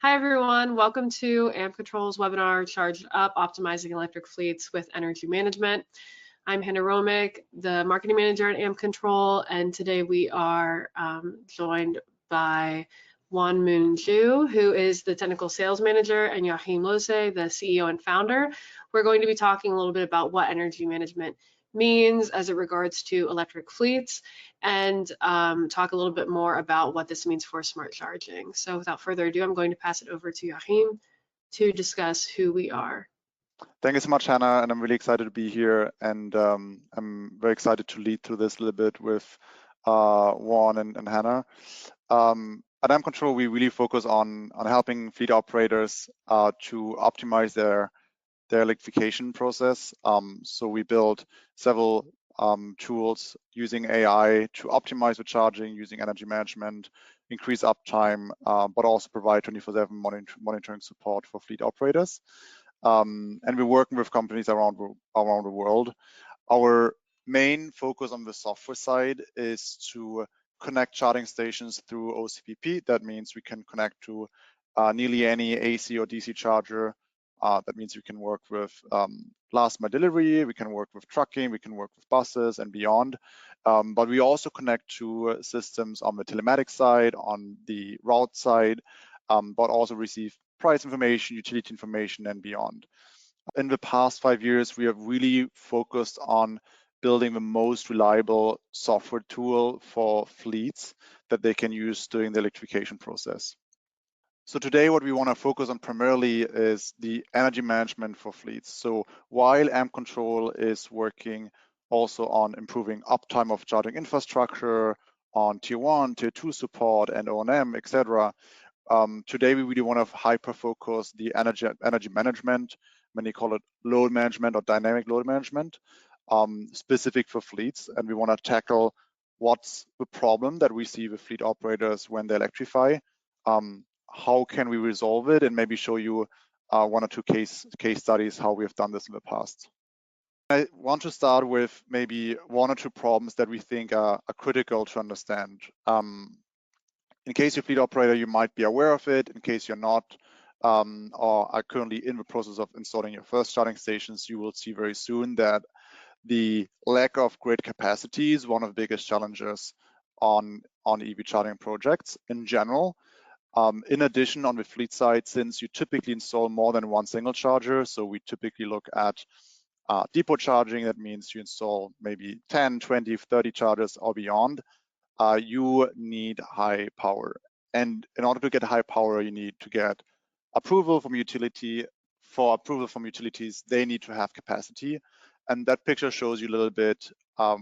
Hi everyone, welcome to Ampcontrol's webinar, Charged Up, Optimizing Electric Fleets with Energy Management. I'm Hannah Romick, the Marketing Manager at Ampcontrol, and today we are joined by Moon Joo, who is the Technical Sales Manager, and Joachim Lohse, the CEO and Founder. We're going to be talking a little bit about what energy management means as it regards to electric fleets and talk a little bit more about what this means for smart charging. So without further ado, I'm going to pass it over to Joachim to discuss who we are. Thank you so much, Hannah, and I'm really excited to be here, and I'm very excited to lead through this a little bit with Juan and Hannah. At Ampcontrol, we really focus on helping fleet operators to optimize their electrification process. So we build several tools using AI to optimize the charging, using energy management, increase uptime, but also provide 24/7 monitoring support for fleet operators. And we're working with companies around the world. Our main focus on the software side is to connect charging stations through OCPP. That means we can connect to nearly any AC or DC charger. That means we can work with last mile delivery, we can work with trucking, we can work with buses and beyond. But we also connect to systems on the telematics side, on the route side, but also receive price information, utility information, and beyond. In the past 5 years, we have really focused on building the most reliable software tool for fleets that they can use during the electrification process. So today, what we want to focus on primarily is the energy management for fleets. So while Ampcontrol is working also on improving uptime of charging infrastructure, on tier 1, tier 2 support, and O&M, etc., today we really want to hyper-focus the energy management, many call it load management or dynamic load management, specific for fleets. And we want to tackle what's the problem that we see with fleet operators when they electrify. How can we resolve it, and maybe show you one or two case studies how we have done this in the past. I want to start with maybe one or two problems that we think are critical to understand. In case you're a fleet operator, you might be aware of it. In case you're not, or are currently in the process of installing your first charging stations, you will see very soon that the lack of grid capacity is one of the biggest challenges on EV charging projects in general. In addition, on the fleet side, since you typically install more than one single charger, so we typically look at depot charging, that means you install maybe 10, 20, 30 chargers or beyond, you need high power. And in order to get high power, you need to get approval from utility. For approval from utilities, they need to have capacity. And that picture shows you a little bit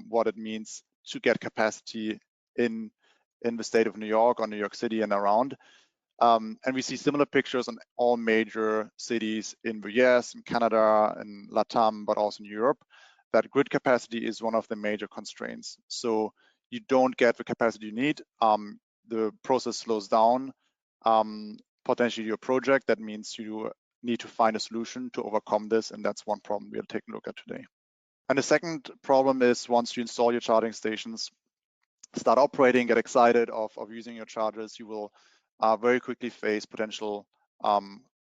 what it means to get capacity in the state of New York or New York City and around. And we see similar pictures on all major cities in the US, in Canada, and LATAM, but also in Europe, that grid capacity is one of the major constraints. So you don't get the capacity you need, the process slows down, potentially your project. That means you need to find a solution to overcome this, and that's one problem we'll take a look at today. And the second problem is, once you install your charging stations, start operating, get excited of using your chargers, you will very quickly face potential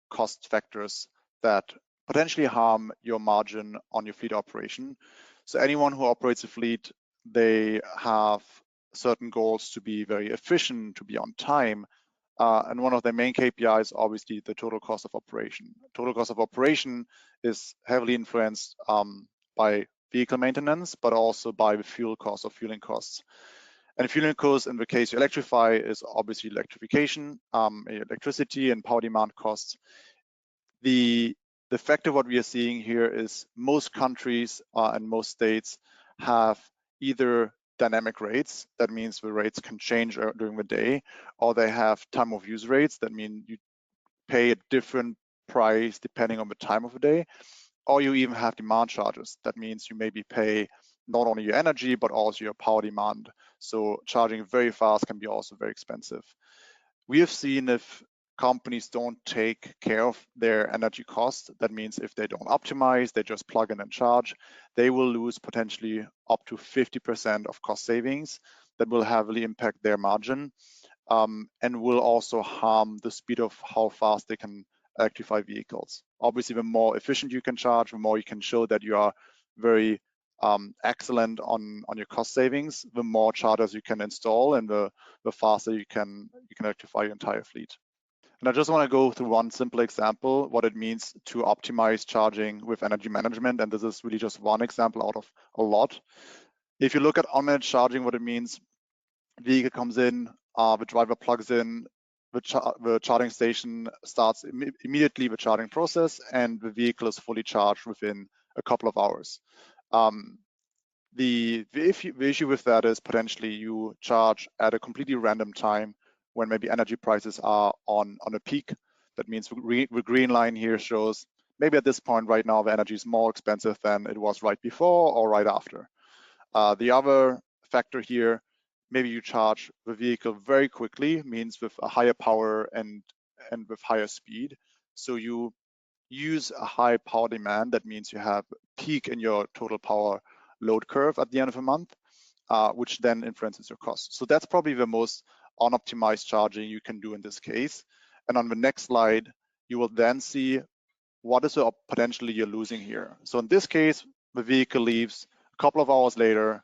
cost factors that potentially harm your margin on your fleet operation. So anyone who operates a fleet, they have certain goals to be very efficient, to be on time. And one of the main KPIs is obviously the total cost of operation. Total cost of operation is heavily influenced by vehicle maintenance, but also by the fuel cost or fueling costs. And fueling costs, in the case you electrify, is obviously electrification, electricity and power demand costs. The factor what we are seeing here is most countries and most states have either dynamic rates, that means the rates can change during the day, or they have time of use rates, that means you pay a different price depending on the time of the day, or you even have demand charges. That means you maybe pay not only your energy, but also your power demand. So charging very fast can be also very expensive. We have seen if companies don't take care of their energy costs, that means if they don't optimize, they just plug in and charge, they will lose potentially up to 50% of cost savings that will heavily impact their margin. and will also harm the speed of how fast they can electrify vehicles. Obviously, the more efficient you can charge, the more you can show that you are very excellent on your cost savings, the more chargers you can install, and the faster you can electrify your entire fleet. And I just want to go through one simple example, what it means to optimize charging with energy management. And this is really just one example out of a lot. If you look at on-managed charging, what it means, vehicle comes in, the driver plugs in, the charging station starts immediately the charging process, and the vehicle is fully charged within a couple of hours. The issue with that is potentially you charge at a completely random time when maybe energy prices are on a peak. That means the green line here shows maybe at this point right now the energy is more expensive than it was right before or right after. The other factor here, maybe you charge the vehicle very quickly, means with a higher power and with higher speed. So you use a high power demand. That means you have peak in your total power load curve at the end of the month, which then influences your cost. So that's probably the most unoptimized charging you can do in this case. And on the next slide, you will then see what is the potentially you're losing here. So in this case, the vehicle leaves a couple of hours later,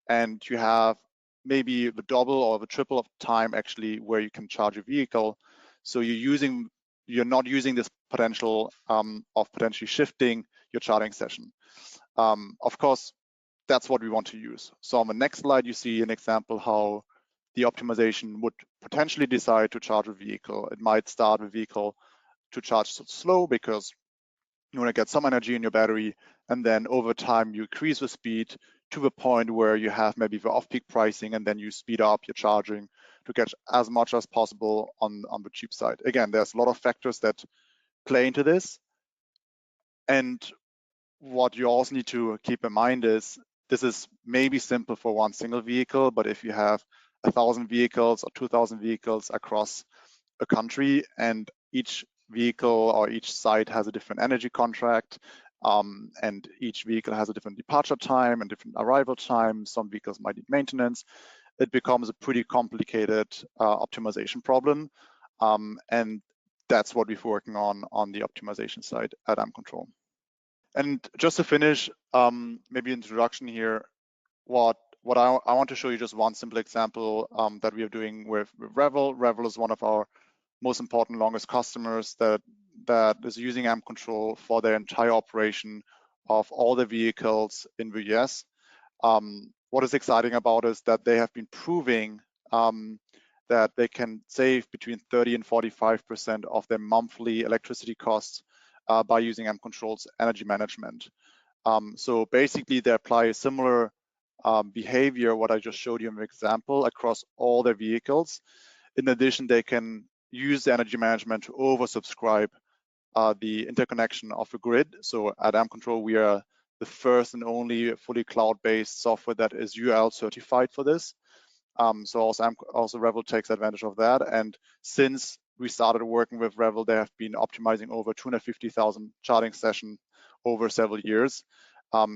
and you have maybe the double or the triple of time actually where you can charge your vehicle. So you're not using this potential of potentially shifting your charging session. Of course, that's what we want to use. So on the next slide, you see an example how the optimization would potentially decide to charge a vehicle. It might start the vehicle to charge slow because you want to get some energy in your battery, and then over time you increase the speed to the point where you have maybe the off-peak pricing, and then you speed up your charging to get as much as possible on the cheap side. Again, there's a lot of factors that play into this, and what you also need to keep in mind is this is maybe simple for one single vehicle, but if you have 1,000 vehicles or 2,000 vehicles across a country, and each vehicle or each site has a different energy contract, and each vehicle has a different departure time and different arrival time, some vehicles might need maintenance, it becomes a pretty complicated optimization problem. And that's what we're working on the optimization side at Ampcontrol. And just to finish, maybe introduction here, what I want to show you just one simple example that we are doing with Revel. Revel is one of our most important, longest customers that is using Ampcontrol for their entire operation of all the vehicles in the US. What is exciting about is that they have been proving that they can save between 30 and 45% of their monthly electricity costs by using Ampcontrol's energy management. So basically, they apply a similar behavior, what I just showed you in the example, across all their vehicles. In addition, they can use the energy management to oversubscribe the interconnection of a grid. So at Ampcontrol, we are the first and only fully cloud-based software that is UL certified for this. So also Revel takes advantage of that. And since we started working with Revel, they have been optimizing over 250,000 charging sessions over several years.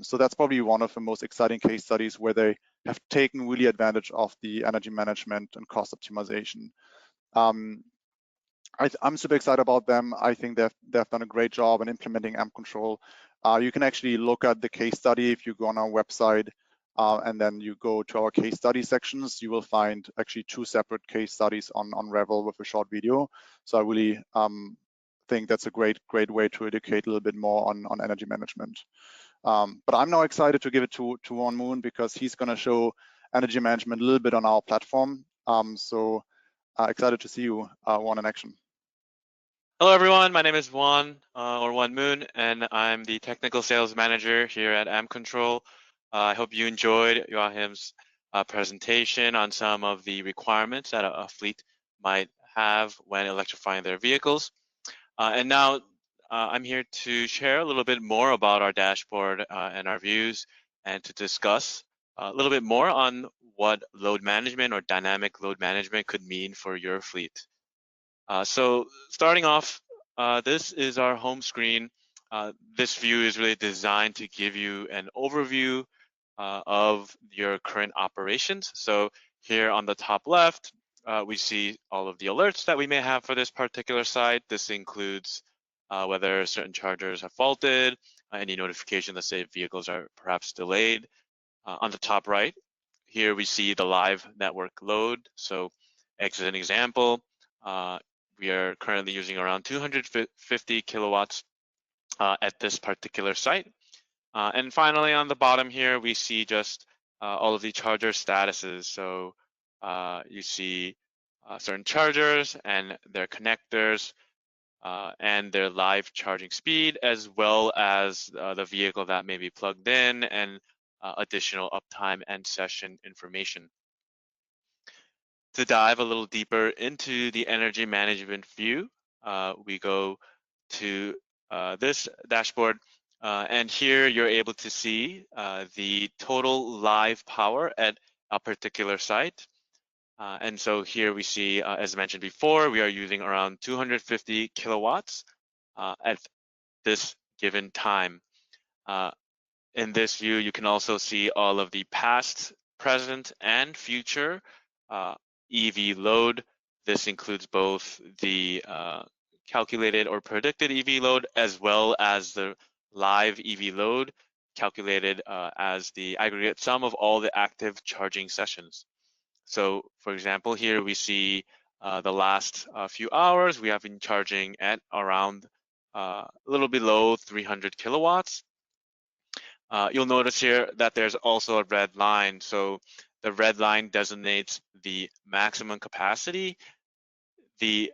So that's probably one of the most exciting case studies where they have taken really advantage of the energy management and cost optimization. I'm super excited about them. I think they've done a great job in implementing Ampcontrol. You can actually look at the case study if you go on our website and then you go to our case study sections. You will find actually 2 separate case studies on Revel with a short video. So I really think that's a great way to educate a little bit more on energy management. But I'm now excited to give it to Juan Moon because he's going to show energy management a little bit on our platform. So excited to see you, Juan, in action. Hello, everyone. My name is Juan, or Juan Moon, and I'm the technical sales manager here at Ampcontrol. I hope you enjoyed Joachim's presentation on some of the requirements that a fleet might have when electrifying their vehicles. And now I'm here to share a little bit more about our dashboard and our views, and to discuss a little bit more on what load management or dynamic load management could mean for your fleet. So starting off, this is our home screen. This view is really designed to give you an overview of your current operations. So here on the top left, we see all of the alerts that we may have for this particular site. This includes whether certain chargers have faulted, any notification that say vehicles are perhaps delayed. On the top right, here we see the live network load. So as an example, we are currently using around 250 kilowatts at this particular site. And finally, on the bottom here, we see just all of the charger statuses. So you see certain chargers and their connectors and their live charging speed, as well as the vehicle that may be plugged in and additional uptime and session information. To dive a little deeper into the energy management view, we go to this dashboard, and here you're able to see the total live power at a particular site. And so here we see, as mentioned before, we are using around 250 kilowatts at this given time. In this view, you can also see all of the past, present, and future EV load. This includes both the calculated or predicted EV load, as well as the live EV load, calculated as the aggregate sum of all the active charging sessions. So for example, here we see the last few hours, we have been charging at around a little below 300 kilowatts. You'll notice here that there's also a red line. So the red line designates the maximum capacity. The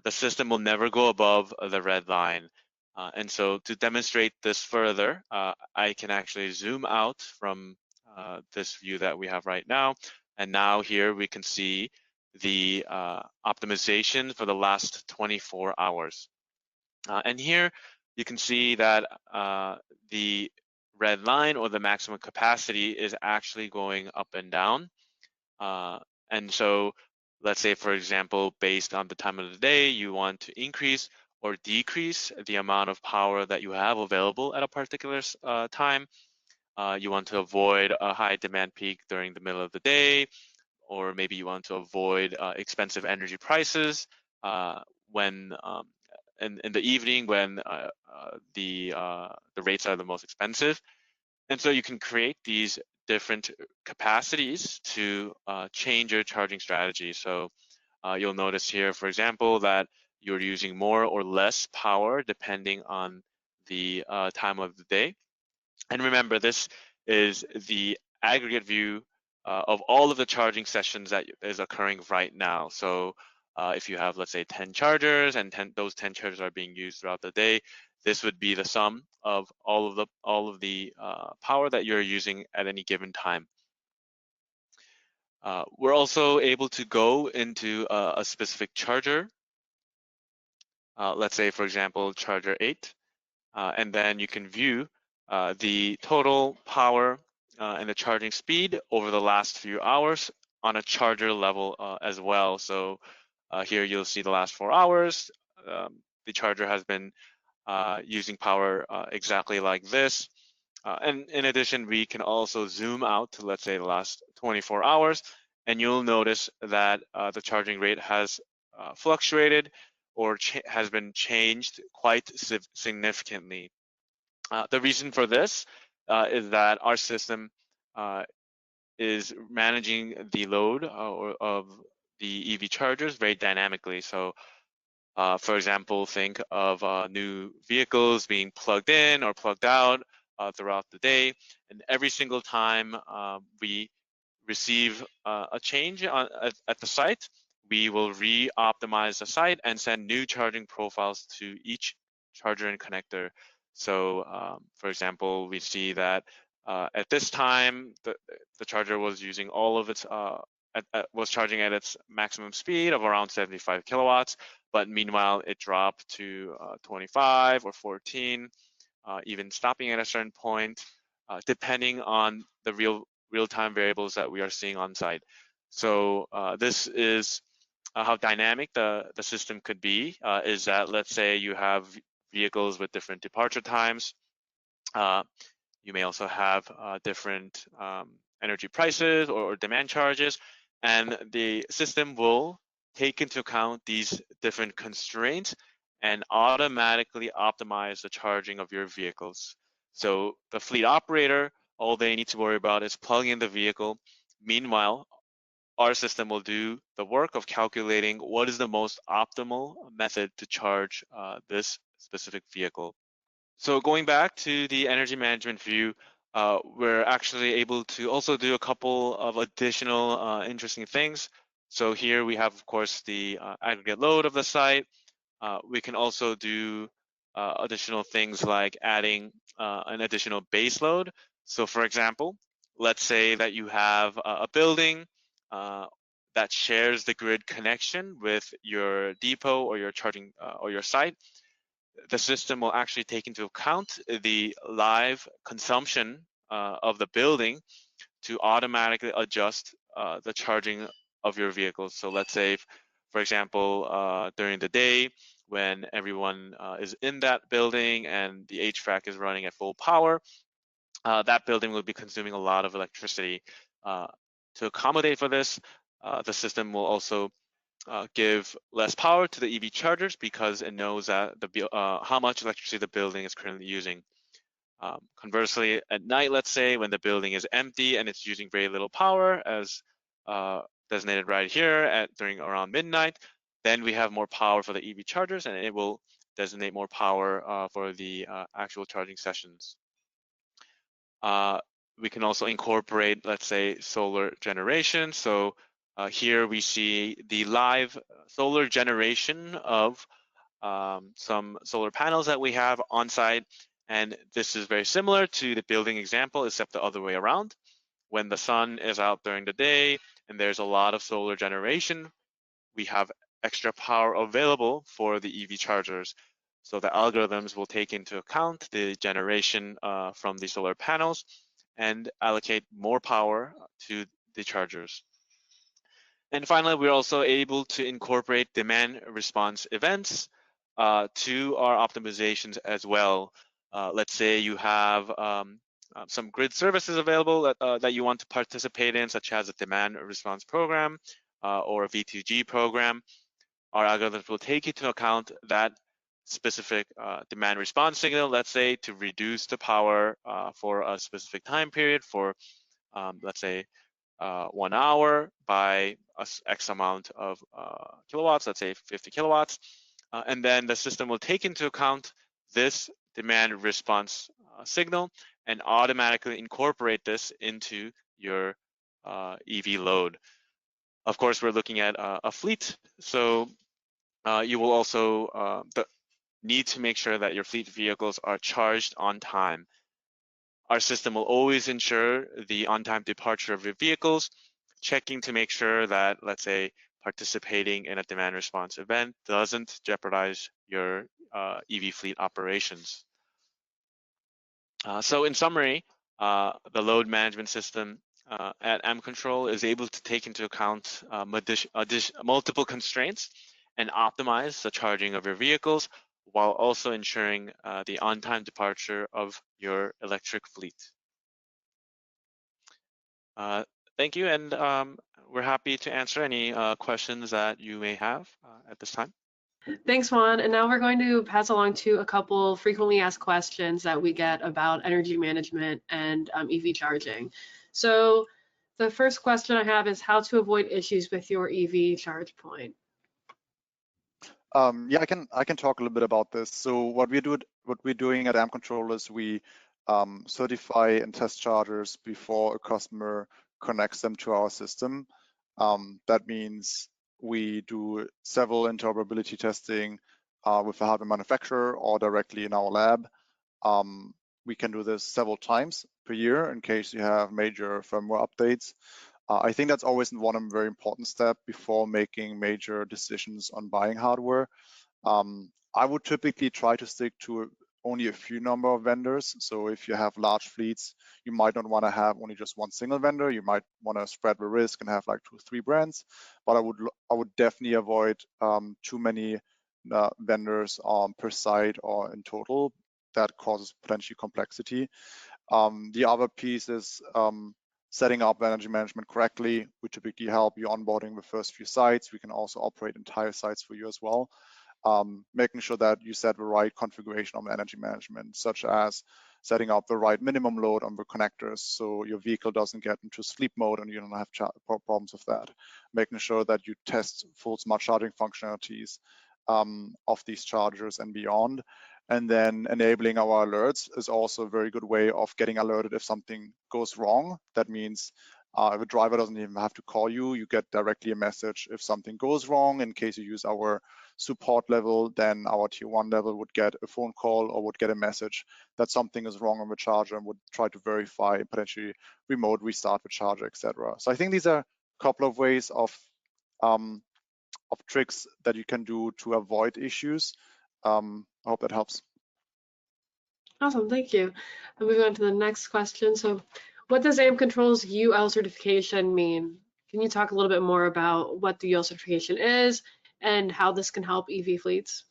system will never go above the red line. And so to demonstrate this further, I can actually zoom out from this view that we have right now. And now here we can see the optimization for the last 24 hours. And here you can see that the red line, or the maximum capacity, is actually going up and down. And so let's say, for example, based on the time of the day, you want to increase or decrease the amount of power that you have available at a particular time. You want to avoid a high demand peak during the middle of the day, or maybe you want to avoid expensive energy prices when in the evening when the rates are the most expensive. And so you can create these different capacities to change your charging strategy. So you'll notice here, for example, that you're using more or less power depending on the time of the day. And remember, this is the aggregate view of all of the charging sessions that is occurring right now. So if you have, let's say, 10 chargers, and those 10 chargers are being used throughout the day, this would be the sum of all of the power that you're using at any given time. We're also able to go into a specific charger. Let's say, for example, charger 8, and then you can view the total power and the charging speed over the last few hours on a charger level as well. So here you'll see the last 4 hours. The charger has been using power exactly like this. And in addition, we can also zoom out to, let's say, the last 24 hours, and you'll notice that the charging rate has fluctuated or has been changed quite significantly. The reason for this is that our system is managing the load of the EV chargers very dynamically. So for example, think of new vehicles being plugged in or plugged out throughout the day. And every single time we receive a change at the site, we will re-optimize the site and send new charging profiles to each charger and connector. So for example, we see that at this time, the charger was using all of its, was charging at its maximum speed of around 75 kilowatts, but meanwhile, it dropped to 25 or 14, even stopping at a certain point, depending on the real-time variables that we are seeing on site. So this is how dynamic the system could be, is that, let's say you have vehicles with different departure times. You may also have different energy prices or demand charges. And the system will take into account these different constraints and automatically optimize the charging of your vehicles. So the fleet operator, all they need to worry about is plugging in the vehicle. Meanwhile, our system will do the work of calculating what is the most optimal method to charge this specific vehicle. So going back to the energy management view, we're actually able to also do a couple of additional interesting things. So here we have, of course, the aggregate load of the site. We can also do additional things like adding an additional base load. So for example, let's say that you have a building that shares the grid connection with your depot or your charging or your site. The system will actually take into account the live consumption of the building to automatically adjust the charging of your vehicles. So let's say, for example, during the day when everyone is in that building and the HVAC is running at full power, that building will be consuming a lot of electricity. To accommodate for this, the system will also give less power to the EV chargers because it knows that how much electricity the building is currently using. Conversely, at night, let's say, when the building is empty and it's using very little power, as designated right here during around midnight, then we have more power for the EV chargers and it will designate more power for the actual charging sessions. We can also incorporate, let's say, solar generation. So here we see the live solar generation of some solar panels that we have on site. And this is very similar to the building example, except the other way around. When the sun is out during the day and there's a lot of solar generation, we have extra power available for the EV chargers. So the algorithms will take into account the generation from the solar panels and allocate more power to the chargers. And finally, we're also able to incorporate demand response events to our optimizations as well. Let's say you have some grid services available that you want to participate in, such as a demand response program or a V2G program. Our algorithms will take into account that specific demand response signal, let's say, to reduce the power for a specific time period for, let's say, 1 hour by X amount of kilowatts, let's say 50 kilowatts. And then the system will take into account this demand response signal and automatically incorporate this into your EV load. Of course, we're looking at a fleet, so you will also need to make sure that your fleet vehicles are charged on time. Our system will always ensure the on-time departure of your vehicles, checking to make sure that, let's say, participating in a demand response event doesn't jeopardize your EV fleet operations. So in summary, the load management system at Ampcontrol is able to take into account multiple constraints and optimize the charging of your vehicles while also ensuring the on-time departure of your electric fleet. Thank you, and we're happy to answer any questions that you may have at this time. Thanks, Juan. And now we're going to pass along to a couple frequently asked questions that we get about energy management and EV charging. So the first question I have is how to avoid issues with your EV charge point. Yeah, I can talk a little bit about this. So what we're doing at Ampcontrol is we certify and test chargers before a customer connects them to our system. That means we do several interoperability testing with a hardware manufacturer or directly in our lab. We can do this several times per year in case you have major firmware updates. I think that's always one very important step before making major decisions on buying hardware. I would typically try to stick to only a few number of vendors. So if you have large fleets, you might not want to have only just one single vendor. You might want to spread the risk and have like 2 or 3 brands. But I would definitely avoid too many vendors per site or in total. That causes potentially complexity. The other piece is setting up energy management correctly. We typically help you onboarding the first few sites. We can also operate entire sites for you as well. Making sure that you set the right configuration of energy management, such as setting up the right minimum load on the connectors so your vehicle doesn't get into sleep mode and you don't have problems with that. Making sure that you test full smart charging functionalities of these chargers and beyond. And then enabling our alerts is also a very good way of getting alerted if something goes wrong. That means if a driver doesn't even have to call you, you get directly a message if something goes wrong. In case you use our support level, then our tier 1 level would get a phone call or would get a message that something is wrong on the charger and would try to verify, potentially remote restart the charger, etc. So I think these are a couple of ways of tricks that you can do to avoid issues. I hope that helps. Awesome, thank you. And moving on to the next question. So what does Ampcontrol's UL certification mean? Can you talk a little bit more about what the UL certification is and how this can help EV fleets?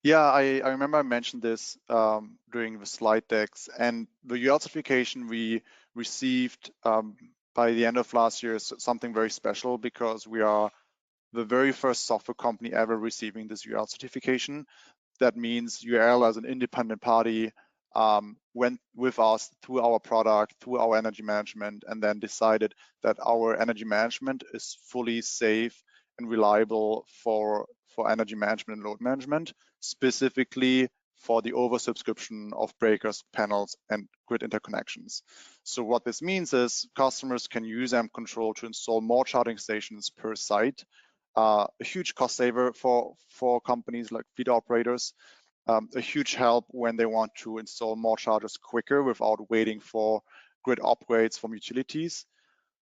Yeah, I remember I mentioned this during the slide decks, and the UL certification we received by the end of last year is something very special because we are the very first software company ever receiving this UL certification. That means UL as an independent party went with us through our product, through our energy management, and then decided that our energy management is fully safe and reliable for energy management and load management, specifically for the oversubscription of breakers, panels, and grid interconnections. So what this means is customers can use Ampcontrol to install more charging stations per site, a huge cost saver for companies like fleet operators, a huge help when they want to install more chargers quicker without waiting for grid upgrades from utilities.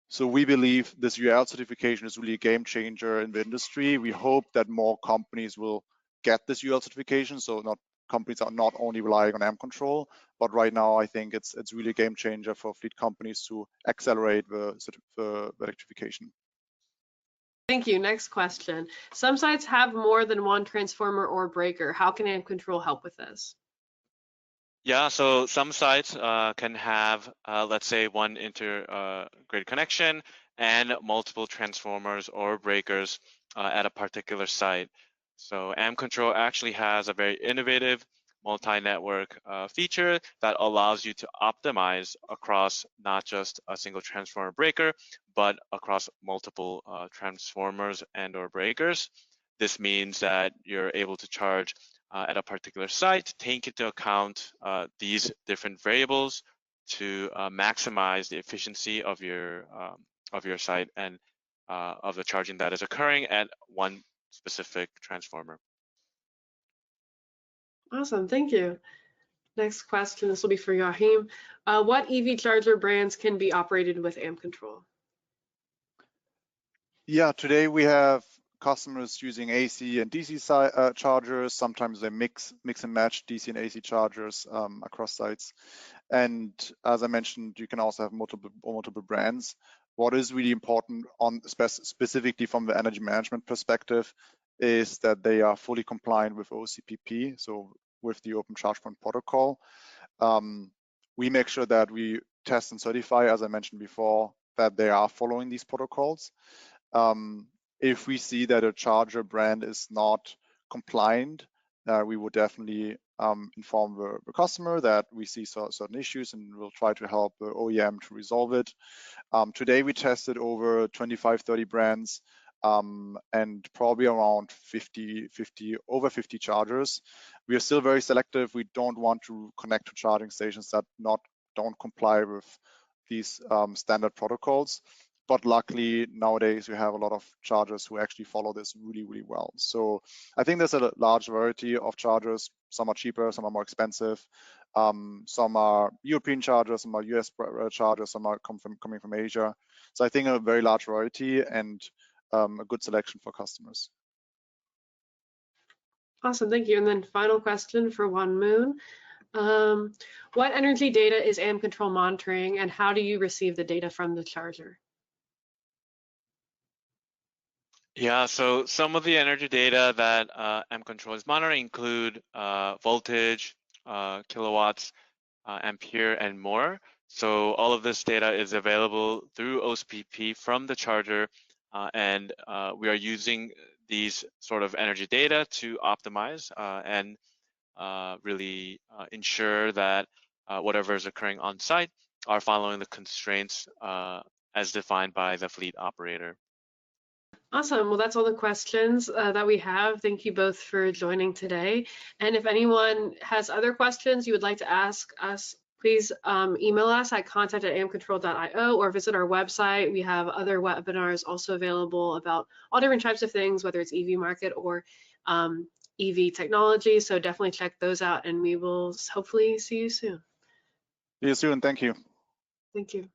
So we believe this UL certification is really a game changer in the industry. We hope that more companies will get this UL certification, so companies are not only relying on Ampcontrol, but right now I think it's really a game changer for fleet companies to accelerate the electrification. Thank you. Next question. Some sites have more than one transformer or breaker. How can Ampcontrol help with this? Yeah, so some sites can have, let's say, one inter-grid connection and multiple transformers or breakers at a particular site. So Ampcontrol actually has a very innovative multi-network feature that allows you to optimize across not just a single transformer breaker, but across multiple transformers and or breakers. This means that you're able to charge at a particular site, take into account these different variables to maximize the efficiency of your site and of the charging that is occurring at one specific transformer. Awesome, thank you. Next question, this will be for Joachim. What EV charger brands can be operated with Ampcontrol? Yeah, today we have customers using AC and DC chargers. Sometimes they mix and match DC and AC chargers across sites. And as I mentioned, you can also have multiple brands. What is really important specifically from the energy management perspective is that they are fully compliant with OCPP, so with the Open Charge Point Protocol. We make sure that we test and certify, as I mentioned before, that they are following these protocols. If we see that a charger brand is not compliant, we would definitely inform the customer that we see certain issues and we'll try to help the OEM to resolve it. Today we tested over 25-30 brands and probably around over 50 chargers. We are still very selective. We don't want to connect to charging stations that don't comply with these standard protocols. But luckily, nowadays, we have a lot of chargers who actually follow this really, really well. So I think there's a large variety of chargers. Some are cheaper, some are more expensive. Some are European chargers, some are US chargers, some are coming from Asia. So I think a very large variety and a good selection for customers. Awesome, thank you. And then final question for Moon. What energy data is Ampcontrol monitoring and how do you receive the data from the charger? Yeah, so some of the energy data that Ampcontrol is monitoring include voltage, kilowatts, ampere, and more. So all of this data is available through OSPP from the charger, and we are using these sort of energy data to optimize and really ensure that whatever is occurring on site are following the constraints as defined by the fleet operator. Awesome. Well, that's all the questions that we have. Thank you both for joining today. And if anyone has other questions you would like to ask us, please email us at contact@ampcontrol.io or visit our website. We have other webinars also available about all different types of things, whether it's EV market or EV technology. So definitely check those out, and we will hopefully see you soon. See you soon. Thank you. Thank you.